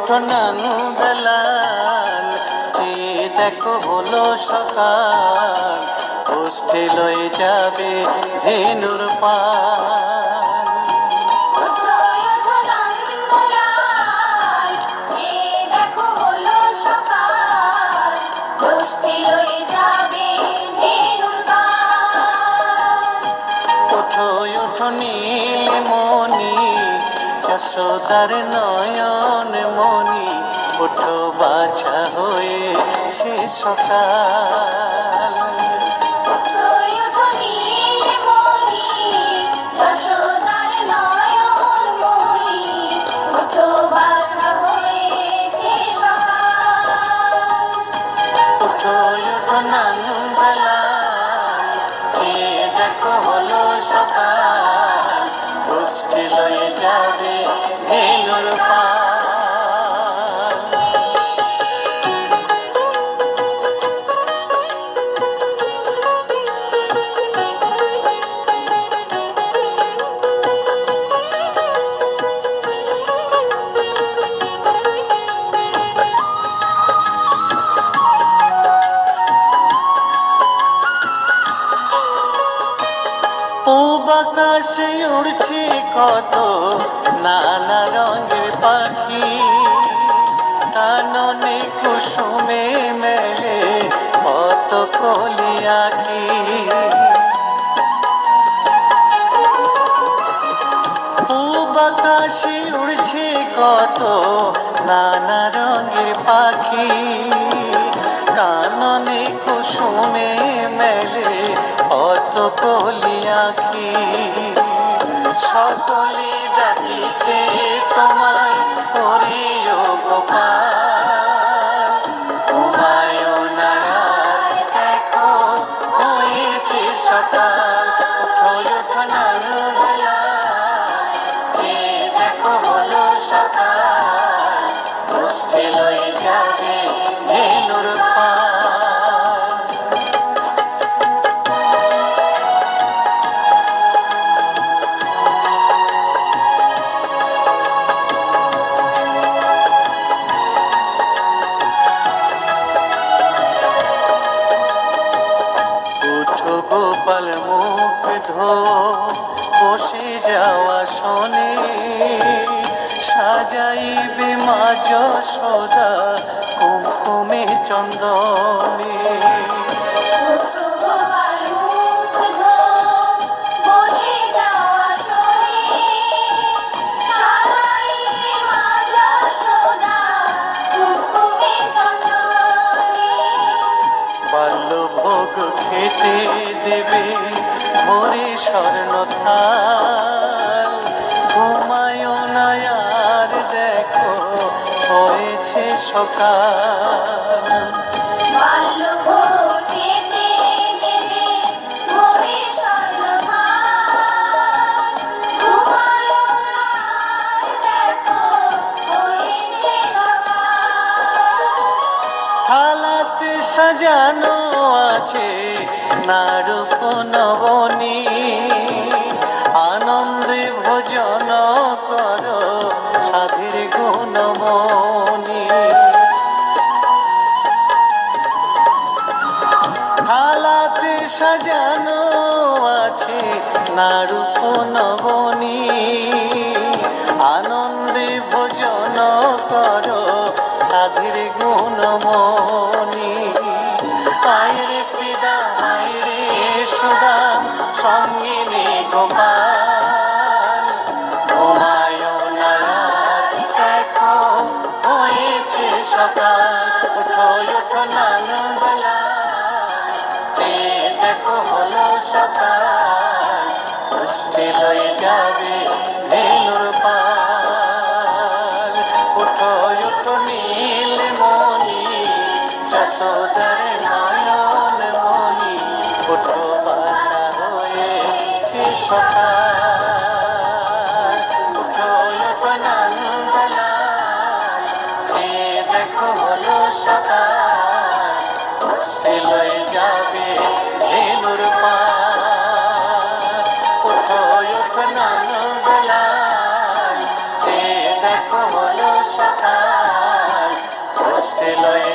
ওঠো নন্দলাল, চেয়ে দেখো হলো সকাল, গোষ্ঠী লয়ে যাবে ধেনুর পাল। ওঠো ওঠো নীলমণি, যশোদার নয়ন মণি, ওঠো বাছা হয়েছে সকাল। ওঠো ওঠো নন্দলাল, চেয়ে দেখো হলো সকাল, গোষ্ঠী লয়ে যাবে ধেনুর পাল। পূব আকাশে উড়ছে কত নানা রঙের পাখি, কাননে কুসুমে মেলে কত কলি আঁখি। পূব আকাশে উড়ছে কত নানা রঙের পাখি, কাননে কুসুমে মেলে কত কলি আঁখি। সকলে ডাকিছে তোমায় প্রিয় গোপাল, ঘুমায়ো না আর দেখো হয়েছে সকাল। ওঠো ওঠো নন্দলাল, চেয়ে দেখো হলো সকাল, গোষ্ঠী লয়ে যাবে ধেনুর পাল। উঠো গোপাল মুখ ধো, বসে যাওয়া শোনে, সাজাইবে মা যশোদা কুমকুমে চন্দনে। বাল্যভোগ খেতে দেবে ভরে স্বর্ণ থাল, ঘুমায়ো না আর দেখো হয়েছে সকাল। থালাতে সাজানো আছে নারূপ নবনী, আনন্দে ভোজন করো সাধের গুণমণি। থালাতে সাজানো আছে নারূপ নবনী, আনন্দে ভোজন করো সাধের গুণমণি। আয়রে সীতা আয়রে সুদাম, সঙ্গিনী গোপাল, ঘুমায়ো না আর দেখো হয়েছে সকাল। ওঠো ওঠো নন্দলাল, চেয়ে দেখো হলো সকাল, গোষ্ঠী লয়ে যাবে ধেনুর পাল। ওঠো ওঠো নীলমণি, যশোদার নয়ন মণি, ওঠো বাছা হয়েছে সকাল। ওঠো ওঠো নন্দলাল, চেয়ে দেখো হলো সকাল, গোষ্ঠী লয়ে যাবে ধেনুর পাল। ওঠো ওঠো নন্দলাল, চেয়ে দেখো হলো সকাল, ছিল